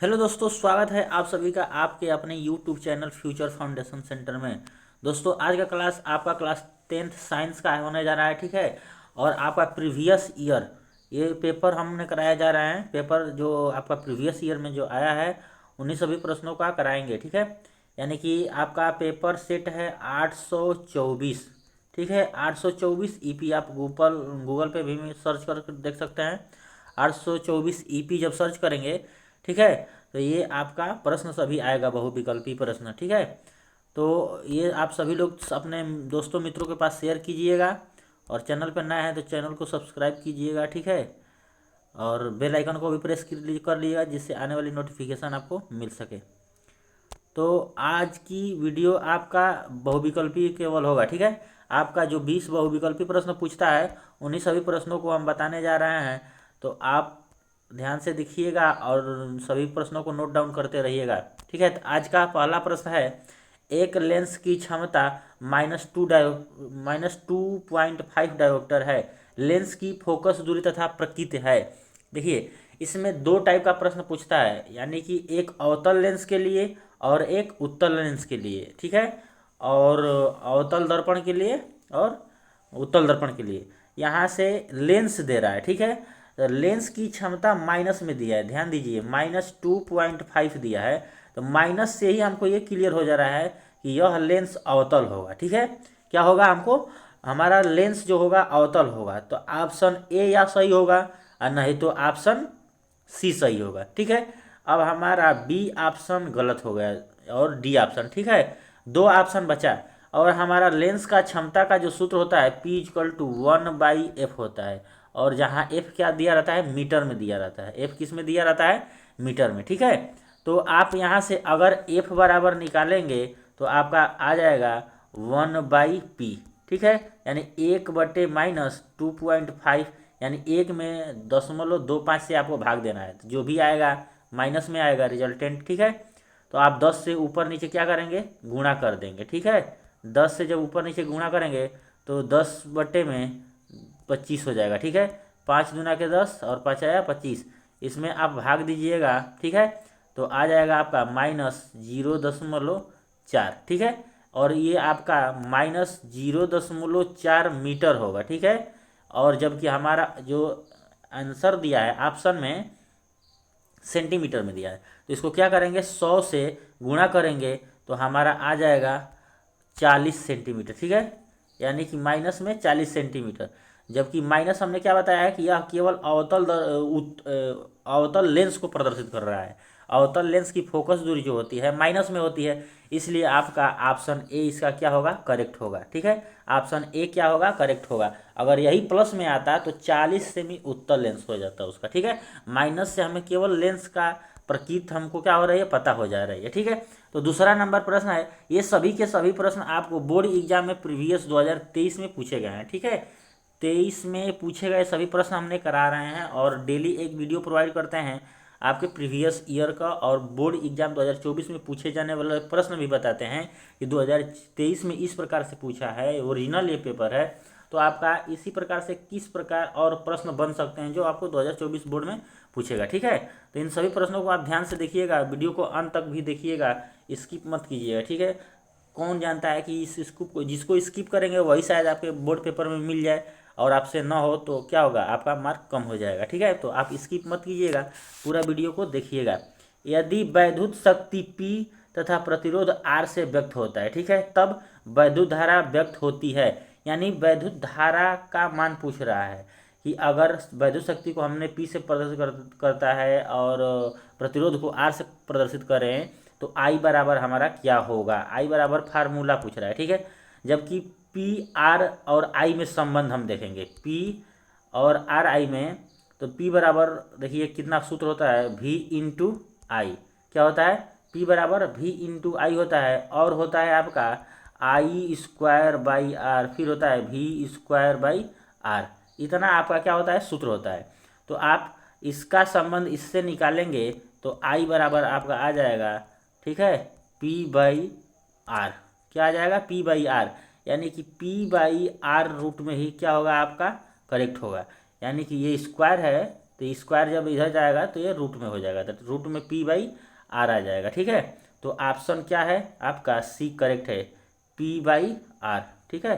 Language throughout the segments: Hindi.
हेलो दोस्तों, स्वागत है आप सभी का आपके अपने YouTube channel future foundation centre में। दोस्तों, आज का क्लास आपका क्लास 10th साइंस का होने जा रहा है, ठीक है। और आपका प्रीवियस ईयर ये पेपर हमने कराया जा रहा है। पेपर जो आपका प्रीवियस ईयर में जो आया है उन्हीं सभी प्रश्नों का कराएंगे, ठीक है। यानी कि आपका पेपर सेट है 824, ठीक है। 824 ईपी आप गूगल गूगल पे भी सर्च कर देख सकते हैं। 824 ईपी जब सर्च करेंगे, ठीक है, तो ये आपका प्रश्न सभी आएगा, बहुविकल्पी प्रश्न, ठीक है। तो ये आप सभी लोग अपने दोस्तों मित्रों के पास शेयर कीजिएगा, और चैनल पर नया है तो चैनल को सब्सक्राइब कीजिएगा, ठीक है। और बेल आइकन को भी प्रेस कर लीजिएगा, जिससे आने वाली नोटिफिकेशन आपको मिल सके। तो आज की वीडियो आपका बहुविकल्पी केवल होगा, ठीक है। आपका जो 20 बहुविकल्पी प्रश्न पूछता है उन्हीं सभी प्रश्नों को हम बताने जा रहे हैं। तो आप ध्यान से देखिएगा और सभी प्रश्नों को नोट डाउन करते रहिएगा, ठीक है। तो आज का पहला प्रश्न है, एक लेंस की क्षमता -2.5 डायोप्टर है। लेंस की फोकस दूरी तथा प्रकृति है। देखिए, इसमें दो टाइप का प्रश्न पूछता है, यानी कि एक अवतल लेंस के लिए और एक उत्तल लेंस के लिए, ठीक है। और अवतल दर्पण के लिए और उत्तल दर्पण के लिए यहाँ से लेंस दे रहा है, ठीक है। तो लेंस की क्षमता माइनस में दिया है, ध्यान दीजिए, -2.5 दिया है। तो माइनस से ही हमको ये क्लियर हो जा रहा है कि यह लेंस अवतल होगा, ठीक है। क्या होगा, हमको हमारा लेंस जो होगा अवतल होगा। तो ऑप्शन ए या सही होगा, और नहीं तो ऑप्शन सी सही होगा, ठीक है। अब हमारा बी ऑप्शन गलत हो गया और डी ऑप्शन, ठीक है। दो ऑप्शन बचा। और हमारा लेंस का क्षमता का जो सूत्र होता है P=1/f होता है। और जहाँ f क्या दिया रहता है, मीटर में दिया रहता है। f किस में दिया रहता है, मीटर में, ठीक है। तो आप यहाँ से अगर f बराबर निकालेंगे तो आपका आ जाएगा 1/p, ठीक है। यानी 1/-2.5, यानी 1 में 0.25 से आपको भाग देना है। तो जो भी आएगा माइनस में आएगा रिजल्टेंट, ठीक है। तो आप 10 से ऊपर नीचे क्या करेंगे, गुणा कर देंगे, ठीक है। 10 से जब ऊपर नीचे गुणा करेंगे तो 10/25 हो जाएगा, ठीक है। 5×10 और 5 आया 25, इसमें आप भाग दीजिएगा, ठीक है। तो आ जाएगा आपका -0.4, ठीक है। और ये आपका -0.4 मीटर होगा, ठीक है। और जबकि हमारा जो आंसर दिया है ऑप्शन में सेंटीमीटर में दिया है, तो इसको क्या करेंगे, 100 से गुणा करेंगे तो हमारा आ जाएगा 40 सेंटीमीटर, ठीक है। यानी कि माइनस में 40 सेंटीमीटर। जबकि माइनस हमने क्या बताया है कि यह केवल अवतल लेंस को प्रदर्शित कर रहा है। अवतल लेंस की फोकस दूरी जो होती है माइनस में होती है, इसलिए आपका ऑप्शन ए इसका क्या होगा, करेक्ट होगा, ठीक है। ऑप्शन ए क्या होगा, करेक्ट होगा। अगर यही प्लस में आता तो 40 सेमी उत्तल लेंस हो जाता उसका, ठीक है। माइनस से हमें केवल लेंस का प्रकृति हमको क्या हो रही है, पता हो जा रही है, ठीक है। तो दूसरा नंबर प्रश्न है, ये सभी के सभी प्रश्न आपको बोर्ड एग्जाम में प्रीवियस 2023 में पूछे गए हैं, ठीक है। 23 में पूछे गए सभी प्रश्न हमने करा रहे हैं, और डेली एक वीडियो प्रोवाइड करते हैं आपके प्रीवियस ईयर का, और बोर्ड एग्जाम 2024 में पूछे जाने वाले प्रश्न भी बताते हैं कि 2023 में इस प्रकार से पूछा है, ओरिजिनल ये पेपर है। तो आपका इसी प्रकार से किस प्रकार और प्रश्न बन सकते हैं जो आपको 2024 बोर्ड में पूछेगा, ठीक है। तो इन सभी प्रश्नों को आप ध्यान से देखिएगा, वीडियो को अंत तक भी देखिएगा, स्किप मत कीजिएगा, ठीक है। कौन जानता है कि इस स्किप को, जिसको स्किप करेंगे वही शायद आपके बोर्ड पेपर में मिल जाए, और आपसे ना हो तो क्या होगा, आपका मार्क कम हो जाएगा, ठीक है। तो आप स्किप मत कीजिएगा, पूरा वीडियो को देखिएगा। यदि वैद्युत शक्ति P तथा प्रतिरोध R से व्यक्त होता है, ठीक है, तब वैद्युत धारा व्यक्त होती है। यानी वैद्युत धारा का मान पूछ रहा है कि अगर वैद्युत शक्ति को हमने P से प्रदर्शित करता है और प्रतिरोध को R से प्रदर्शित करें तो I बराबर हमारा क्या होगा। I बराबर फार्मूला पूछ रहा है, ठीक है। जबकि P R और I में संबंध हम देखेंगे, P और R I में, तो P बराबर देखिए कितना सूत्र होता है, V/I। क्या होता है, P बराबर V/I होता है, और होता है आपका I² फिर होता है V²/R। इतना आपका क्या होता है, सूत्र होता है। तो आप इसका संबंध इससे निकालेंगे तो I बराबर आपका आ जाएगा, ठीक है, P/R। क्या आ जाएगा, P/R। यानी कि P/R रूट में ही क्या होगा, आपका करेक्ट होगा। यानी कि ये स्क्वायर है तो तो स्क्वायर जब इधर जाएगा तो ये रूट में हो जाएगा, तो रूट में p/r आ जाएगा। ठीक है, तो ऑप्शन क्या है आपका सी करेक्ट है, p/r। ठीक है,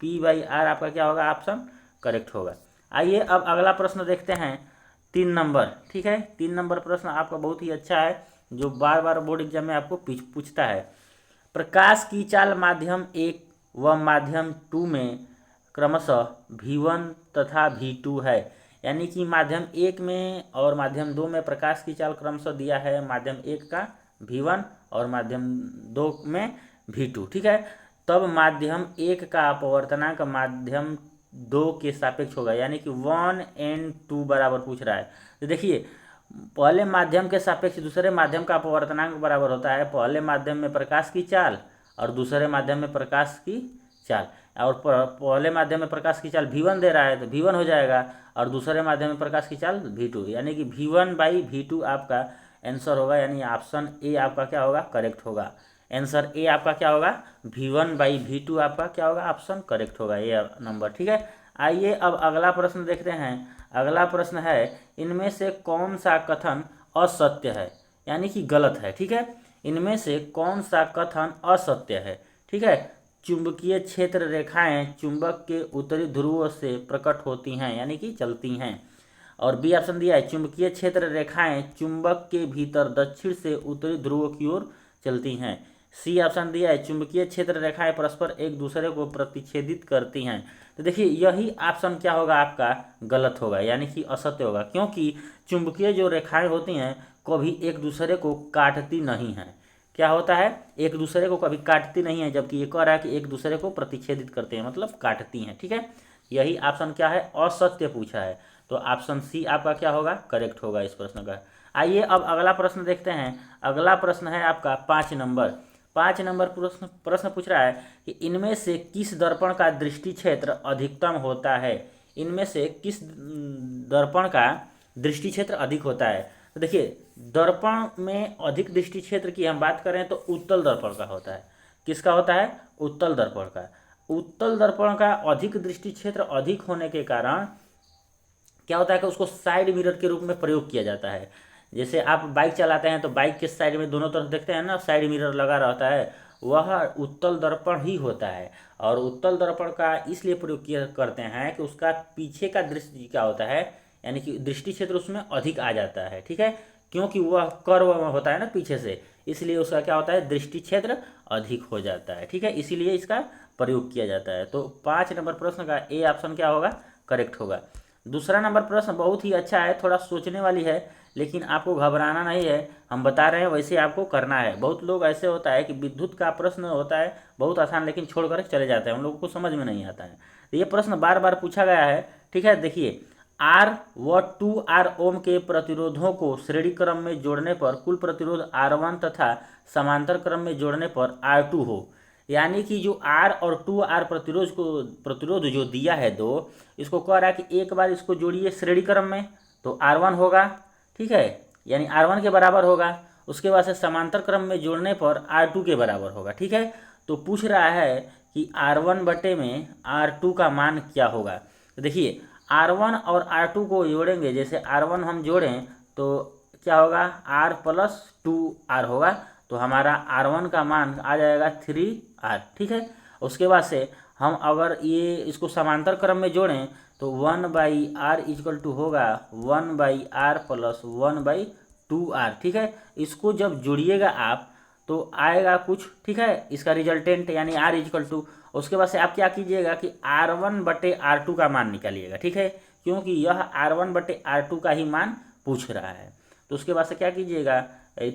p/r आपका क्या होगा, ऑप्शन करेक्ट होगा। आइए अब अगला प्रश्न देखते हैं, 3 नंबर। ठीक है, 3 नंबर प्रश्न आपका बहुत ही अच्छा है, जो बार बार बोर्ड एग्जाम में आपको पूछता है। प्रकाश की चाल माध्यम 1 व माध्यम 2 में क्रमशः V1 तथा V2 है। यानी कि माध्यम 1 में और माध्यम 2 में प्रकाश की चाल क्रमशः दिया है, माध्यम 1 का V1 और माध्यम 2 में V2। ठीक है, तब माध्यम 1 का अपवर्तनांक माध्यम 2 के सापेक्ष होगा, यानी कि 1 और 2 बराबर पूछ रहा है। तो देखिए, पहले माध्यम के सापेक्ष दूसरे माध्यम का अपवर्तनांक बराबर होता है पहले माध्यम में प्रकाश की चाल और दूसरे माध्यम में प्रकाश की चाल। और पहले माध्यम में प्रकाश की चाल V1 दे रहा है तो V1 हो जाएगा, और दूसरे माध्यम में प्रकाश की चाल V2, यानी कि V1/V2 आपका आंसर होगा, यानी ऑप्शन ए आपका क्या होगा, करेक्ट होगा। आंसर ए आपका क्या होगा, V1/V2 आपका क्या होगा, ऑप्शन करेक्ट होगा, ये नंबर। ठीक है, आइए अब अगला प्रश्न देखते हैं। अगला प्रश्न है, इनमें से कौन सा कथन असत्य है, यानी कि गलत है। ठीक है, इनमें से कौन सा कथन असत्य है। ठीक है, चुंबकीय क्षेत्र रेखाएं चुंबक के उत्तरी ध्रुव से प्रकट होती हैं, यानी कि चलती हैं। और बी ऑप्शन दिया है, चुंबकीय क्षेत्र रेखाएं चुंबक के भीतर दक्षिण से उत्तरी ध्रुव की ओर चलती हैं। सी ऑप्शन दिया है, चुंबकीय क्षेत्र रेखाएं परस्पर एक दूसरे को प्रतिच्छेदित करती हैं। तो देखिए, यही ऑप्शन क्या होगा आपका, गलत होगा, यानी कि असत्य होगा, क्योंकि चुंबकीय जो रेखाएं होती हैं कभी एक दूसरे को काटती नहीं हैं। क्या होता है, एक दूसरे को कभी काटती नहीं है, जबकि ये कह रहा है कि एक दूसरे को प्रतिच्छेदित करते हैं, मतलब काटती हैं। ठीक है, यही ऑप्शन क्या है, असत्य पूछा है, तो ऑप्शन सी आपका क्या होगा, करेक्ट होगा इस प्रश्न का। आइए अब अगला प्रश्न देखते हैं। अगला प्रश्न है आपका 5 नंबर। 5 नंबर प्रश्न पूछ रहा है कि इनमें से किस दर्पण का दृष्टि क्षेत्र अधिकतम होता है। इनमें से किस दर्पण का दृष्टि क्षेत्र अधिक होता है। तो देखिए, दर्पण में अधिक दृष्टि क्षेत्र की हम बात करें तो उत्तल दर्पण का होता है। किसका होता है, उत्तल दर्पण का। उत्तल दर्पण का अधिक दृष्टि क्षेत्र अधिक होने के कारण क्या होता है कि उसको साइड मिरर के रूप में प्रयोग किया जाता है। जैसे आप बाइक चलाते हैं तो बाइक के साइड में दोनों तरफ देखते हैं ना, साइड मिरर लगा रहता है, वह उत्तल दर्पण ही होता है। और उत्तल दर्पण का इसलिए प्रयोग किया करते हैं कि उसका पीछे का दृष्टि क्या होता है, यानी कि दृष्टि क्षेत्र उसमें अधिक आ जाता है। ठीक है, क्योंकि वह कर्व में होता है ना पीछे से, इसलिए उसका क्या होता है, दृष्टि क्षेत्र अधिक हो जाता है। ठीक है, इसीलिए इसका प्रयोग किया जाता है। तो 5 नंबर प्रश्न का ए ऑप्शन क्या होगा, करेक्ट होगा। दूसरा नंबर प्रश्न बहुत ही अच्छा है, थोड़ा सोचने वाली है, लेकिन आपको घबराना नहीं है, हम बता रहे हैं वैसे आपको करना है। बहुत लोग ऐसे होता है कि विद्युत का प्रश्न होता है बहुत आसान, लेकिन छोड़ कर चले जाते हैं, उन लोगों को समझ में नहीं आता है। तो ये प्रश्न बार बार पूछा गया है। ठीक है, देखिए, R व 2R ओम के प्रतिरोधों को श्रेणी क्रम में जोड़ने पर कुल प्रतिरोध R1 तथा समांतर क्रम में जोड़ने पर R2 हो। यानी कि जो R और 2R प्रतिरोध जो दिया है दो, इसको कह रहा है कि एक बार इसको जोड़िए श्रेणी क्रम में तो R1 होगा। ठीक है, यानी R1 के बराबर होगा। उसके बाद से समांतर क्रम में जोड़ने पर R2 के बराबर होगा। ठीक है, तो पूछ रहा है कि R1 बटे में R2 का मान क्या होगा। तो देखिए, R1 और R2 को जोड़ेंगे, जैसे R1 हम जोड़ें तो क्या होगा, R + 2R होगा, तो हमारा R1 का मान आ जाएगा 3R। ठीक है, उसके बाद से हम अगर ये इसको समांतर क्रम में जोड़ें तो 1/R = होगा 1/R + 1/2R। ठीक है, इसको जब जोड़िएगा आप तो आएगा कुछ। ठीक है, इसका रिजल्टेंट यानी R = उसके बाद से आप क्या कीजिएगा कि R1 बटे R2 का मान निकालिएगा। ठीक है, क्योंकि यह R1 बटे R2 का ही मान पूछ रहा है। तो उसके बाद से क्या कीजिएगा,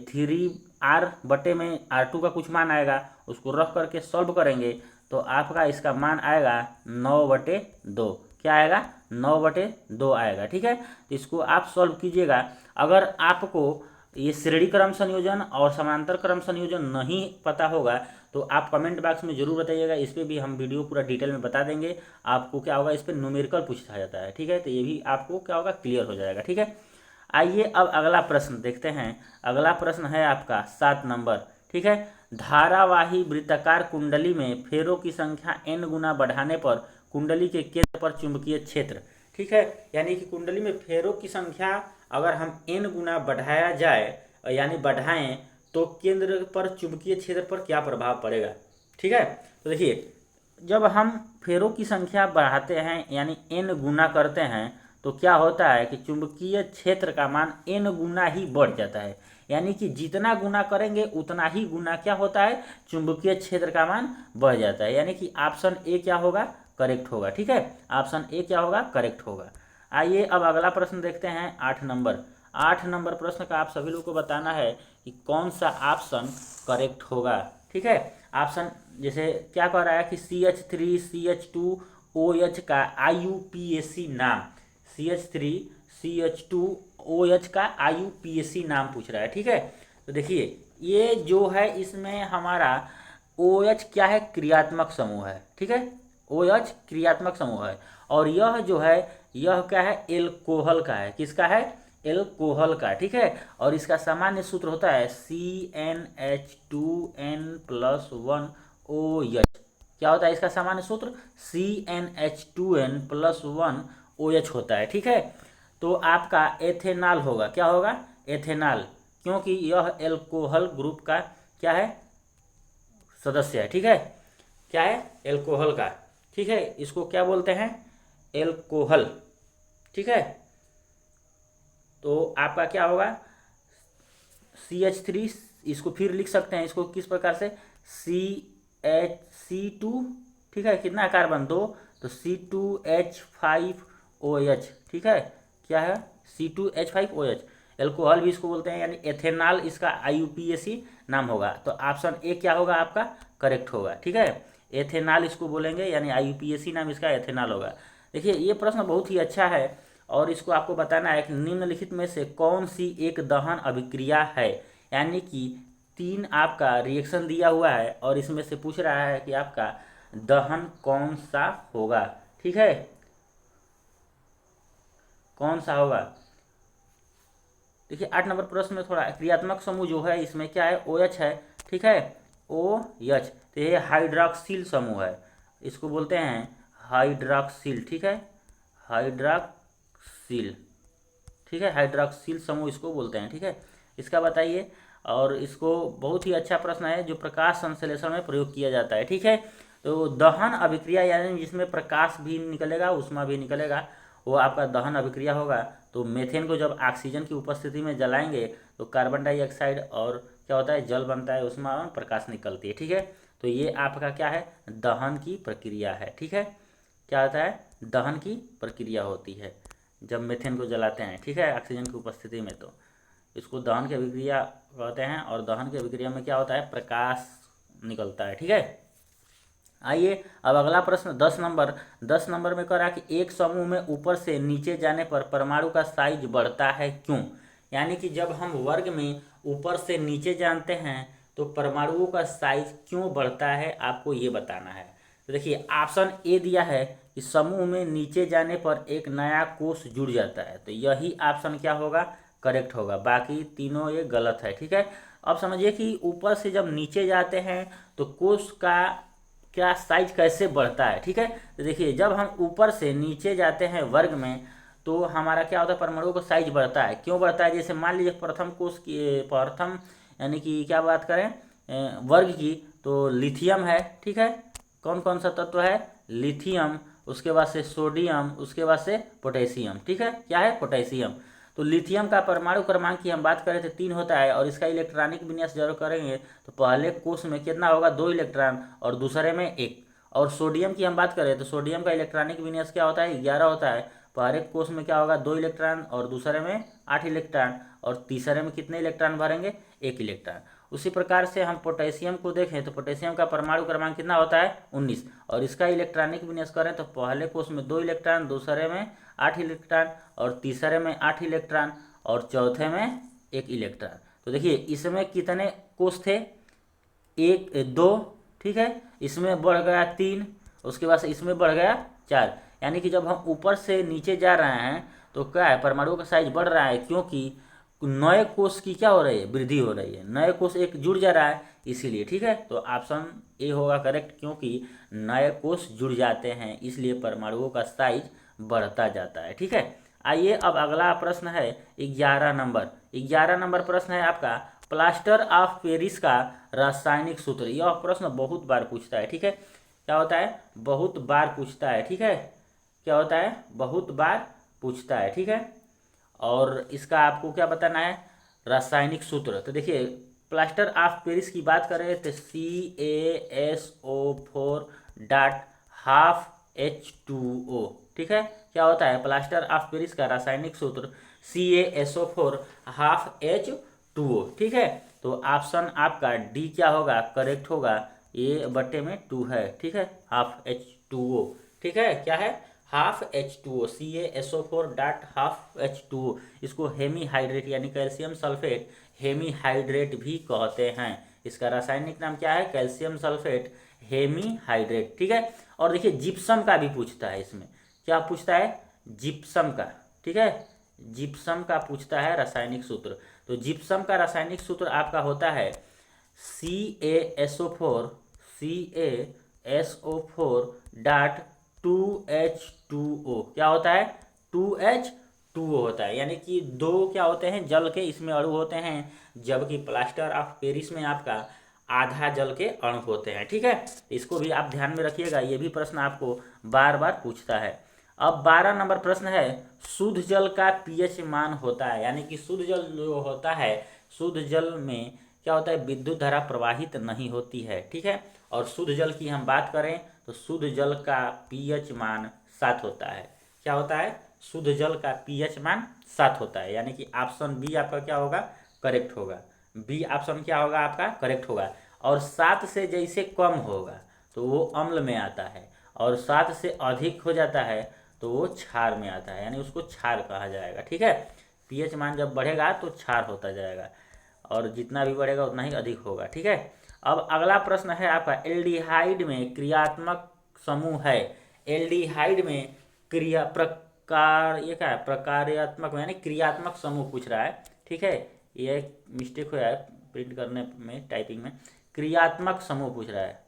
3R बटे में R2 का कुछ मान आएगा, उसको रख करके सॉल्व करेंगे तो आपका इसका मान आएगा 9/2। क्या आएगा, 9/2 आएगा। ठीक है, तो इसको आप सॉल्व कीजिएगा। अगर आपको ये श्रेणी क्रम संयोजन और समांतर क्रम संयोजन नहीं पता होगा तो आप कमेंट बॉक्स में जरूर बताइएगा, इस पर भी हम वीडियो पूरा डिटेल में बता देंगे। आपको क्या होगा, इस पर न्यूमेरिकल पूछा जाता है। ठीक है, तो ये भी आपको क्या होगा, क्लियर हो जाएगा। ठीक है, आइए अब अगला प्रश्न देखते हैं। अगला प्रश्न है आपका 7 नंबर। ठीक है, धारावाही वृत्ताकार कुंडली में फेरों की संख्या n गुना बढ़ाने पर कुंडली के केंद्र पर चुंबकीय क्षेत्र ठीक है। यानी कि कुंडली में फेरों की संख्या अगर हम n गुना बढ़ाया जाए यानी बढ़ाएं तो केंद्र पर चुंबकीय क्षेत्र पर क्या प्रभाव पड़ेगा, ठीक है। तो देखिए जब हम फेरों की संख्या बढ़ाते हैं यानी n गुना करते हैं तो क्या होता है कि चुंबकीय क्षेत्र का मान n गुना ही बढ़ जाता है। यानी कि जितना गुना करेंगे उतना ही गुना क्या होता है, चुंबकीय क्षेत्र का मान बढ़ जाता है। यानी कि ऑप्शन ए क्या होगा, करेक्ट होगा, ठीक है। ऑप्शन ए क्या होगा, करेक्ट होगा। आइए अब अगला प्रश्न देखते हैं 8 नंबर। 8 नंबर प्रश्न का आप सभी लोग को बताना है कि कौन सा ऑप्शन करेक्ट होगा, ठीक है। ऑप्शन जैसे क्या कह रहा है कि CH3 CH2OH का IUPAC नाम, CH3 CH2OH का IUPAC नाम पूछ रहा है, ठीक है। तो देखिए ये जो है इसमें हमारा OH क्या है, क्रियात्मक समूह है, ठीक है। OH क्रियात्मक समूह है और यह जो है यह क्या है, एल्कोहल का है। किसका है, एल्कोहल का, ठीक है। और इसका सामान्य सूत्र होता है CnH2n+1OH। क्या होता है इसका सामान्य सूत्र, CnH2n+1OH होता है, ठीक है। तो आपका एथेनॉल होगा, क्या होगा, एथेनॉल, क्योंकि यह एल्कोहल ग्रुप का क्या है, सदस्य है, ठीक है। क्या है, एल्कोहल का, ठीक है। इसको क्या बोलते हैं, एल्कोहल, ठीक है। तो आपका क्या होगा CH3, इसको फिर लिख सकते हैं इसको किस प्रकार से, CH2, ठीक है। कितना कार्बन, 2, तो C2H5OH, ठीक है। क्या है, C2H5OH, एल्कोहल भी इसको बोलते हैं, यानी एथेनॉल इसका IUPAC नाम होगा। तो ऑप्शन ए क्या होगा आपका, करेक्ट होगा, ठीक है। एथेनॉल इसको बोलेंगे यानी IUPAC नाम इसका एथेनॉल होगा। देखिए ये प्रश्न बहुत ही अच्छा है और इसको आपको बताना है कि निम्नलिखित में से कौन सी एक दहन अभिक्रिया है। यानी कि 3 आपका रिएक्शन दिया हुआ है और इसमें से पूछ रहा है कि आपका दहन कौन सा होगा, ठीक है, कौन सा होगा। देखिए 8 नंबर प्रश्न में थोड़ा क्रियात्मक समूह जो है इसमें क्या है, OH है, ठीक है, OH। तो ये हाइड्रॉक्सिल समूह है, इसको बोलते हैं हाइड्रॉक्सिल, ठीक है, हाइड्रॉक्सिल, ठीक है, हाइड्रॉक्सिल समूह इसको बोलते हैं, ठीक है। इसका बताइए, और इसको बहुत ही अच्छा प्रश्न है जो प्रकाश संश्लेषण में प्रयोग किया जाता है, ठीक है। तो दहन अभिक्रिया यानी जिसमें प्रकाश भी निकलेगा उष्मा भी निकलेगा वो आपका दहन अभिक्रिया होगा। तो मेथेन को जब ऑक्सीजन की उपस्थिति में जलाएंगे तो कार्बन डाइऑक्साइड और क्या होता है, जल बनता है, उष्मा और प्रकाश निकलती है, ठीक है। तो ये आपका क्या है, दहन की प्रक्रिया है, ठीक है। क्या होता है, दहन की प्रक्रिया होती है जब मेथेन को जलाते हैं, ठीक है, ऑक्सीजन की उपस्थिति में, तो इसको दहन की अभिक्रिया कहते हैं। और दहन की अभिक्रिया में क्या होता है, प्रकाश निकलता है, ठीक है। आइए अब अगला प्रश्न 10 नंबर। 10 नंबर में कह रहा है कि एक समूह में ऊपर से नीचे जाने पर परमाणु का साइज बढ़ता है क्यों। यानी कि जब हम वर्ग में ऊपर से नीचे जानते हैं तो परमाणुओं का साइज क्यों बढ़ता है, आपको ये बताना है। तो देखिए ऑप्शन ए दिया है कि समूह में नीचे जाने पर एक नया कोष जुड़ जाता है, तो यही ऑप्शन क्या होगा, करेक्ट होगा। बाकी तीनों ये गलत है, ठीक है। अब समझिए कि ऊपर से जब नीचे जाते हैं तो कोष का क्या साइज कैसे बढ़ता है, ठीक है। तो देखिए जब हम ऊपर से नीचे जाते हैं वर्ग में तो हमारा क्या होता है, परमाणुओं का साइज बढ़ता है। क्यों बढ़ता है, जैसे मान लीजिए प्रथम कोष की, प्रथम यानी कि क्या बात करें वर्ग की, तो लिथियम है, ठीक है। कौन कौन सा तत्व है, लिथियम, उसके बाद से सोडियम, उसके बाद से पोटेशियम, ठीक है। क्या है, पोटेशियम। तो लिथियम का परमाणु क्रमांक की हम बात करें तो 3 होता है और इसका इलेक्ट्रॉनिक विन्यास जरूर करेंगे तो पहले कोष में कितना होगा, 2 इलेक्ट्रॉन और दूसरे में 1। और सोडियम की हम बात करें तो सोडियम का इलेक्ट्रॉनिक विन्यास क्या होता है, 11 होता है। पहले कोष में क्या होगा, 2 इलेक्ट्रॉन और दूसरे में 8 इलेक्ट्रॉन और तीसरे में कितने इलेक्ट्रॉन भरेंगे, 1 इलेक्ट्रॉन। उसी प्रकार से हम पोटेशियम को देखें तो पोटेशियम का परमाणु क्रमांक कितना होता है, 19। और इसका इलेक्ट्रॉनिक विन्यास करें तो पहले कोष में 2 इलेक्ट्रॉन, दूसरे में 8 इलेक्ट्रॉन और तीसरे में 8 इलेक्ट्रॉन और चौथे में 1 इलेक्ट्रॉन। तो देखिए इसमें कितने कोष थे, 1 2, ठीक है। इसमें बढ़ गया 3, उसके बाद से इसमें बढ़ गया 4। यानी कि जब हम ऊपर से नीचे जा रहे हैं तो क्या है, परमाणु का साइज बढ़ रहा है क्योंकि नए कोष की क्या हो रही है, वृद्धि हो रही है, नए कोष एक जुड़ जा रहा है इसीलिए, ठीक है। तो ऑप्शन ए होगा करेक्ट, क्योंकि नए कोष जुड़ जाते हैं इसलिए परमाणुओं का साइज बढ़ता जाता है। ठीक है, आइए अब अगला प्रश्न है 11 नंबर। 11 नंबर प्रश्न है आपका प्लास्टर ऑफ पेरिस का रासायनिक सूत्र। यह प्रश्न बहुत बार पूछता है। ठीक है, क्या होता है, बहुत बार पूछता है। ठीक है, क्या होता है, बहुत बार पूछता है। ठीक है, और इसका आपको क्या बताना है, रासायनिक सूत्र। तो देखिए प्लास्टर ऑफ पेरिस की बात करें तो CaSO4 डॉट हाफ H2O। ठीक है, क्या होता है, प्लास्टर ऑफ पेरिस का रासायनिक सूत्र CaSO4 हाफ H2O। ठीक है, तो ऑप्शन आपका डी क्या होगा, करेक्ट होगा, ये बट्टे में 2 है। ठीक है, हाफ H2O। ठीक है, क्या है, half H2O, CaSO4 dot half H2O। इसको हेमीहाइड्रेट यानी कैल्शियम सल्फेट हेमीहाइड्रेट भी कहते हैं। इसका रासायनिक नाम क्या है, कैल्शियम सल्फेट हेमीहाइड्रेट। ठीक है, और देखिए जिप्सम का भी पूछता है इसमें, क्या पूछता है, जिप्सम का। ठीक है, जिप्सम का पूछता है रासायनिक सूत्र। तो जिप्सम का रासायनिक सूत्र आपका होता है CaSO4 डॉट 2H2O। क्या होता है, 2H2O होता है, यानी कि दो क्या होते हैं, जल के इसमें अणु होते हैं, जबकि प्लास्टर ऑफ पेरिस में आपका आधा जल के अणु होते हैं। ठीक है, इसको भी आप ध्यान में रखिएगा, ये भी प्रश्न आपको बार बार पूछता है। अब 12 नंबर प्रश्न है शुद्ध जल का पीएच मान होता है, यानी कि शुद्ध जल जो होता है, शुद्ध जल में क्या होता है, विद्युत धारा प्रवाहित नहीं होती है। ठीक है, और शुद्ध जल की हम बात करें तो शुद्ध जल का पीएच मान 7 होता है। क्या होता है, शुद्ध जल का पीएच मान 7 होता है, यानी कि ऑप्शन बी आपका क्या होगा, करेक्ट होगा। बी ऑप्शन क्या होगा आपका, करेक्ट होगा। और 7 से जैसे कम होगा तो वो अम्ल में आता है, और 7 से अधिक हो जाता है तो वो क्षार में आता है, यानी उसको क्षार कहा जाएगा। ठीक है, पीएच मान जब बढ़ेगा तो क्षार होता जाएगा, और जितना भी बढ़ेगा उतना ही अधिक होगा। ठीक है, अब अगला प्रश्न है आपका एल्डिहाइड में क्रियात्मक समूह है। एल्डिहाइड में क्रिया प्रकार, ये क्या है, प्रकार्यात्मक यानी क्रियात्मक समूह पूछ रहा है। ठीक है, ये मिस्टेक हुआ है प्रिंट करने में, टाइपिंग में, क्रियात्मक समूह पूछ रहा है।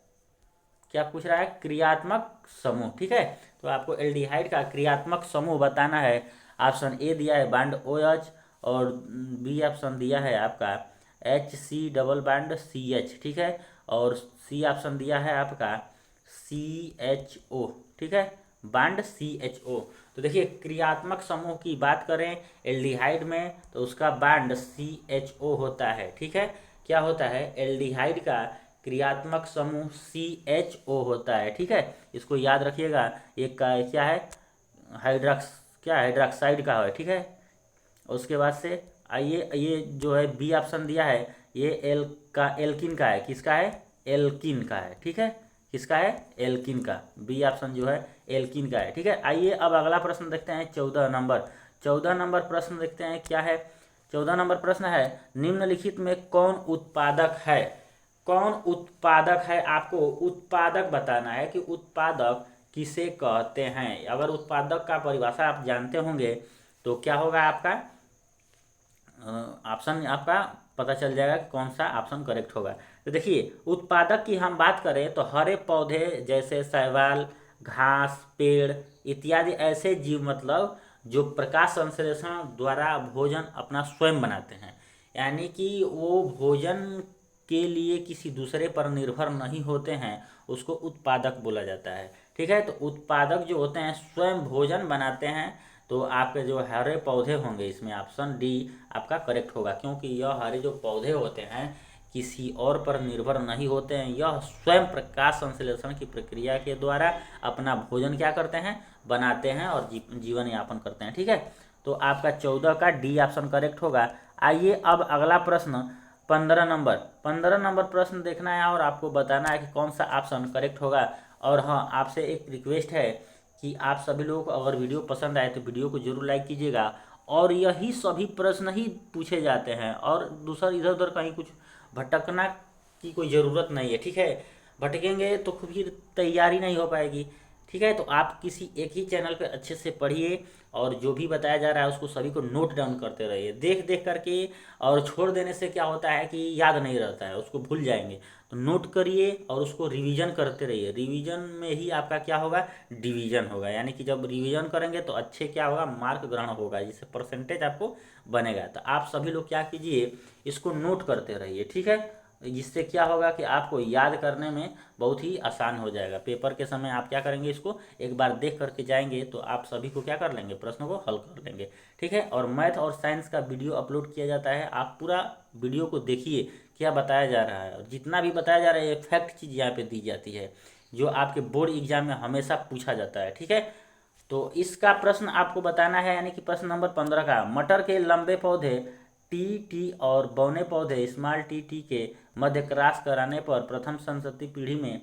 क्या पूछ रहा है, क्रियात्मक समूह। ठीक है, तो आपको एल्डिहाइड का क्रियात्मक समूह बताना है। ऑप्शन ए दिया है बॉन्ड OH, और बी ऑप्शन दिया है आपका HC डबल बॉन्ड CH। ठीक है, और सी ऑप्शन दिया है आपका CHO। ठीक है, बॉन्ड CHO। तो देखिए क्रियात्मक समूह की बात करें एल्डिहाइड में तो उसका बॉन्ड CHO होता है। ठीक है, क्या होता है, एल्डिहाइड का क्रियात्मक समूह CHO होता है। ठीक है, इसको याद रखिएगा, एक का क्या है, हाइड्रॉक्स, क्या हाइड्रॉक्साइड का है। ठीक है, उसके बाद से आइए, ये जो है बी ऑप्शन दिया है, ये एल्किन का है, किसका है, एल्किन का है। ठीक है, किसका है, एल्किन का, बी ऑप्शन जो है एल्किन का है। ठीक है, आइए अब अगला प्रश्न देखते हैं 14 नंबर। 14 नंबर प्रश्न देखते हैं क्या है। 14 नंबर प्रश्न है निम्नलिखित में कौन उत्पादक है। कौन उत्पादक है, आपको उत्पादक बताना है कि उत्पादक किसे कहते हैं। अगर उत्पादक का परिभाषा आप जानते होंगे तो क्या होगा आपका, ऑप्शन आपका पता चल जाएगा कि कौन सा ऑप्शन करेक्ट होगा। तो देखिए उत्पादक की हम बात करें तो हरे पौधे जैसे शैवाल, घास, पेड़ इत्यादि ऐसे जीव, मतलब जो प्रकाश संश्लेषण द्वारा भोजन अपना स्वयं बनाते हैं, यानी कि वो भोजन के लिए किसी दूसरे पर निर्भर नहीं होते हैं, उसको उत्पादक बोला जाता है। ठीक है, तो उत्पादक जो होते हैं स्वयं भोजन बनाते हैं, तो आपके जो हरे पौधे होंगे इसमें ऑप्शन डी आपका करेक्ट होगा, क्योंकि यह हरे जो पौधे होते हैं किसी और पर निर्भर नहीं होते हैं, यह स्वयं प्रकाश संश्लेषण की प्रक्रिया के द्वारा अपना भोजन क्या करते हैं, बनाते हैं और जीवन यापन करते हैं। ठीक है, तो आपका 14 का डी ऑप्शन करेक्ट होगा। आइए अब अगला प्रश्न 15 नंबर। 15 नंबर प्रश्न देखना है और आपको बताना है कि कौन सा ऑप्शन करेक्ट होगा। और हाँ, आपसे एक रिक्वेस्ट है कि आप सभी लोग अगर वीडियो पसंद आए तो वीडियो को जरूर लाइक कीजिएगा, और यही सभी प्रश्न ही पूछे जाते हैं, और दूसरा इधर उधर कहीं कुछ भटकना की कोई ज़रूरत नहीं है। ठीक है, भटकेंगे तो फिर तैयारी नहीं हो पाएगी। ठीक है। तो आप किसी एक ही चैनल पे अच्छे से पढ़िए और जो भी बताया जा रहा है उसको सभी को नोट डाउन करते रहिए, देख देख करके। और छोड़ देने से क्या होता है कि याद नहीं रहता है, उसको भूल जाएंगे। तो नोट करिए और उसको रिवीजन करते रहिए, रिवीजन में ही आपका क्या होगा, डिवीजन होगा। यानी कि जब रिवीजन करेंगे तो अच्छे क्या होगा, मार्क ग्रहण होगा, जिससे परसेंटेज आपको बनेगा। तो आप सभी लोग क्या कीजिए, इसको नोट करते रहिए, ठीक है। जिससे क्या होगा कि आपको याद करने में बहुत ही आसान हो जाएगा। पेपर के समय आप क्या करेंगे, इसको एक बार देख करके जाएंगे तो आप सभी को क्या कर लेंगे, प्रश्नों को हल कर लेंगे, ठीक है। और मैथ और साइंस का वीडियो अपलोड किया जाता है, आप पूरा वीडियो को देखिए क्या बताया जा रहा है। और जितना भी बताया जा रहा है फैक्ट चीज़ यहाँ पे दी जाती है, जो आपके बोर्ड एग्जाम में हमेशा पूछा जाता है, ठीक है। तो इसका प्रश्न आपको बताना है, यानी कि प्रश्न नंबर 15 का, मटर के लंबे पौधे टी टी और बौने पौधे स्मॉल टी टी के मध्य क्रॉस कराने पर प्रथम संतति पीढ़ी में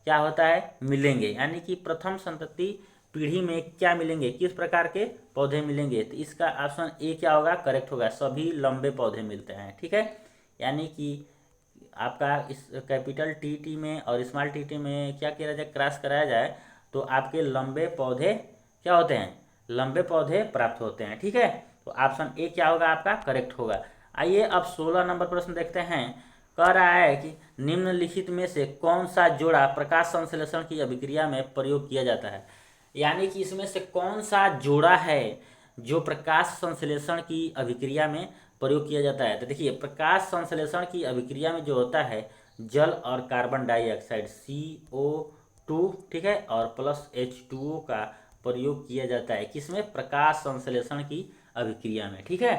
क्या होता है, मिलेंगे। यानी कि प्रथम संतति पीढ़ी में क्या मिलेंगे, किस प्रकार के पौधे मिलेंगे। तो इसका ऑप्शन ए क्या होगा, करेक्ट होगा, सभी लंबे पौधे मिलते हैं, ठीक है। यानी कि आपका इस कैपिटल टी टी में और स्मॉल टी टी में क्या किया जाए, क्रॉस कराया जाए तो आपके लंबे पौधे क्या होते हैं, लंबे पौधे प्राप्त होते हैं, ठीक है। तो ऑप्शन ए क्या होगा आपका, करेक्ट होगा। आइए अब 16 नंबर प्रश्न देखते हैं। कह रहा है कि निम्नलिखित में से कौन सा जोड़ा प्रकाश संश्लेषण की अभिक्रिया में प्रयोग किया जाता है। यानी कि इसमें से कौन सा जोड़ा है जो प्रकाश संश्लेषण की अभिक्रिया में प्रयोग किया जाता है। तो देखिए, प्रकाश संश्लेषण की अभिक्रिया में जो होता है, जल और कार्बन डाइऑक्साइड CO2, ठीक है, और प्लस H2O का प्रयोग किया जाता है किसमें, प्रकाश संश्लेषण की अभिक्रिया में, ठीक है।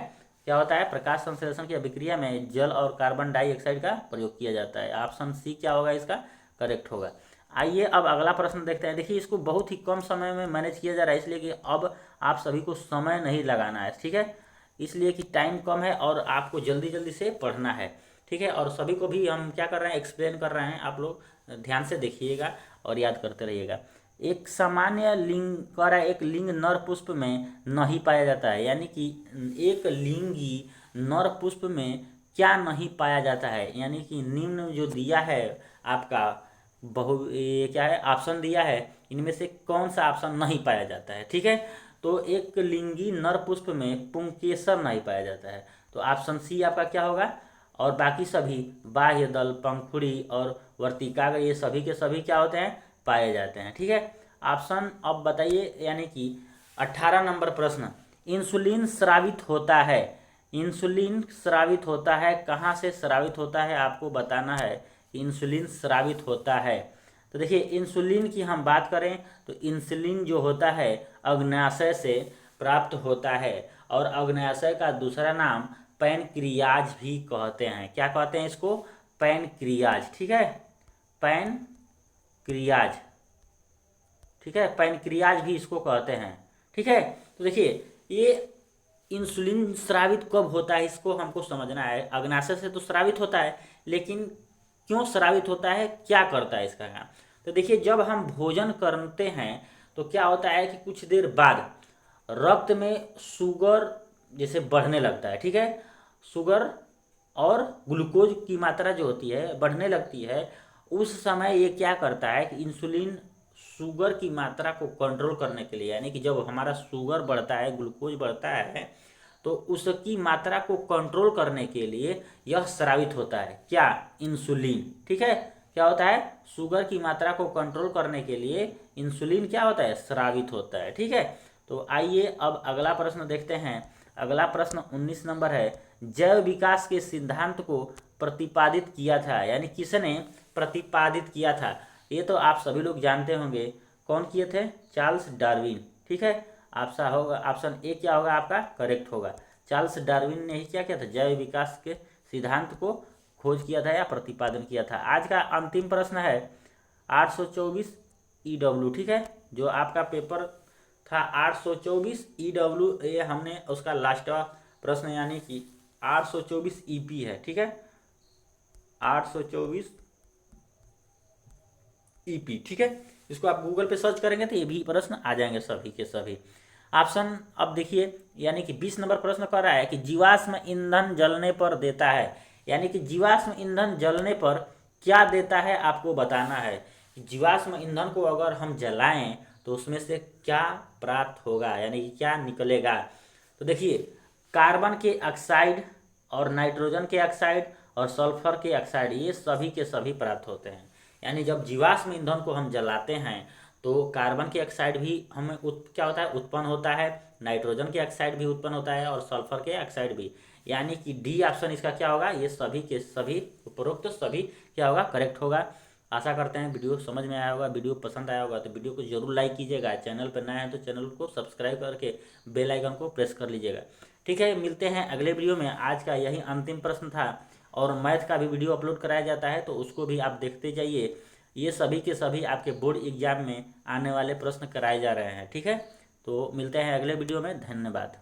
क्या होता है, प्रकाश संश्लेषण की अभिक्रिया में जल और कार्बन डाइऑक्साइड का प्रयोग किया जाता है। ऑप्शन सी क्या होगा इसका, करेक्ट होगा। आइए अब अगला प्रश्न देखते हैं। देखिए, इसको बहुत ही कम समय में मैनेज किया जा रहा है, इसलिए कि अब आप सभी को समय नहीं लगाना है, ठीक है। इसलिए कि टाइम कम है और आपको जल्दी जल्दी से पढ़ना है, ठीक है। और सभी को भी हम क्या कर रहे हैं, एक्सप्लेन कर रहे हैं, आप लोग ध्यान से देखिएगा और याद करते रहिएगा। एक सामान्य लिंग कह रहा है, एक लिंग नर पुष्प में नहीं पाया जाता है। यानी कि एक लिंगी नर पुष्प में क्या नहीं पाया जाता है। यानी कि निम्न जो दिया है आपका ये क्या है, ऑप्शन दिया है, इनमें से कौन सा ऑप्शन नहीं पाया जाता है, ठीक है। तो एक लिंगी नर पुष्प में पुंकेसर नहीं पाया जाता है, तो ऑप्शन सी आपका क्या होगा। और बाकी सभी बाह्य दल, पंखुड़ी और वर्तिकाग्र, ये सभी के सभी क्या होते हैं, पाए जाते हैं, ठीक है। ऑप्शन अब बताइए, यानी कि 18 नंबर प्रश्न, इंसुलिन स्रावित होता है, इंसुलिन स्रावित होता है, कहाँ से स्रावित होता है आपको बताना है कि इंसुलिन स्रावित होता है। तो देखिए, इंसुलिन की हम बात करें तो इंसुलिन जो होता है अग्न्याशय से प्राप्त होता है, और अग्न्याशय का दूसरा नाम पैनक्रियाज भी कहते हैं। क्या कहते हैं इसको, पैनक्रियाज, ठीक है, पैनक्रियाज, ठीक है, पैनक्रियाज भी इसको कहते हैं, ठीक है। तो देखिए, ये इंसुलिन स्रावित कब होता है इसको हमको समझना है। अग्न्याशय से तो स्रावित होता है, लेकिन क्यों स्रावित होता है, क्या करता है इसका काम। तो देखिए, जब हम भोजन करते हैं तो क्या होता है कि कुछ देर बाद रक्त में शुगर जैसे बढ़ने लगता है, ठीक है, शुगर और ग्लूकोज की मात्रा जो होती है बढ़ने लगती है। उस समय ये क्या करता है कि इंसुलिन शुगर की मात्रा को कंट्रोल करने के लिए, यानी कि जब हमारा शुगर बढ़ता है, ग्लूकोज बढ़ता है, तो उसकी मात्रा को कंट्रोल करने के लिए यह स्रावित होता है, क्या, इंसुलिन, ठीक है। क्या होता है, शुगर की मात्रा को कंट्रोल करने के लिए इंसुलिन क्या होता है, स्रावित होता है, ठीक है। तो आइए अब अगला प्रश्न देखते हैं। अगला प्रश्न 19 नंबर है, जैव विकास के सिद्धांत को प्रतिपादित किया था, यानी किसने प्रतिपादित किया था। ये तो आप सभी लोग जानते होंगे, कौन किए थे, चार्ल्स डार्विन, ठीक है। आपसा होगा ऑप्शन ए क्या होगा आपका, करेक्ट होगा। चार्ल्स डार्विन ने ही क्या किया था, जैव विकास के सिद्धांत को खोज किया था या प्रतिपादन किया था। आज का अंतिम प्रश्न है 824 EW, ठीक है, जो आपका पेपर था 824 EW, ये हमने उसका लास्ट प्रश्न यानी कि 824 EP है, ठीक है, 824 EP, ठीक है। इसको आप गूगल पे सर्च करेंगे तो ये भी प्रश्न आ जाएंगे सभी के सभी। ऑप्शन अब देखिए, यानी कि 20 नंबर प्रश्न कर रहा है कि जीवाश्म ईंधन जलने पर देता है। यानी कि जीवाश्म ईंधन जलने पर क्या देता है आपको बताना है। जीवाश्म ईंधन को अगर हम जलाएं तो उसमें से क्या प्राप्त होगा, यानी कि क्या निकलेगा। तो देखिए, कार्बन के ऑक्साइड और नाइट्रोजन के ऑक्साइड और सल्फर के ऑक्साइड, ये सभी के सभी प्राप्त होते हैं। यानी जब जीवाश्म ईंधन को हम जलाते हैं तो कार्बन के ऑक्साइड भी हमें क्या होता है, उत्पन्न होता है, नाइट्रोजन के ऑक्साइड भी उत्पन्न होता है और सल्फर के ऑक्साइड भी। यानी कि डी ऑप्शन इसका क्या होगा, ये सभी के सभी उपरोक्त सभी क्या होगा, करेक्ट होगा। आशा करते हैं वीडियो समझ में आया होगा। वीडियो पसंद आया होगा तो वीडियो को जरूर लाइक कीजिएगा। चैनल पर नया है तो चैनल को सब्सक्राइब करके बेल आइकन को प्रेस कर लीजिएगा। ठीक है, मिलते हैं अगले वीडियो में। आज का यही अंतिम प्रश्न था और मैथ का भी वीडियो अपलोड कराया जाता है तो उसको भी आप देखते जाइए। ये सभी के सभी आपके बोर्ड एग्जाम में आने वाले प्रश्न कराए जा रहे हैं। ठीक है, तो मिलते हैं अगले वीडियो में। धन्यवाद।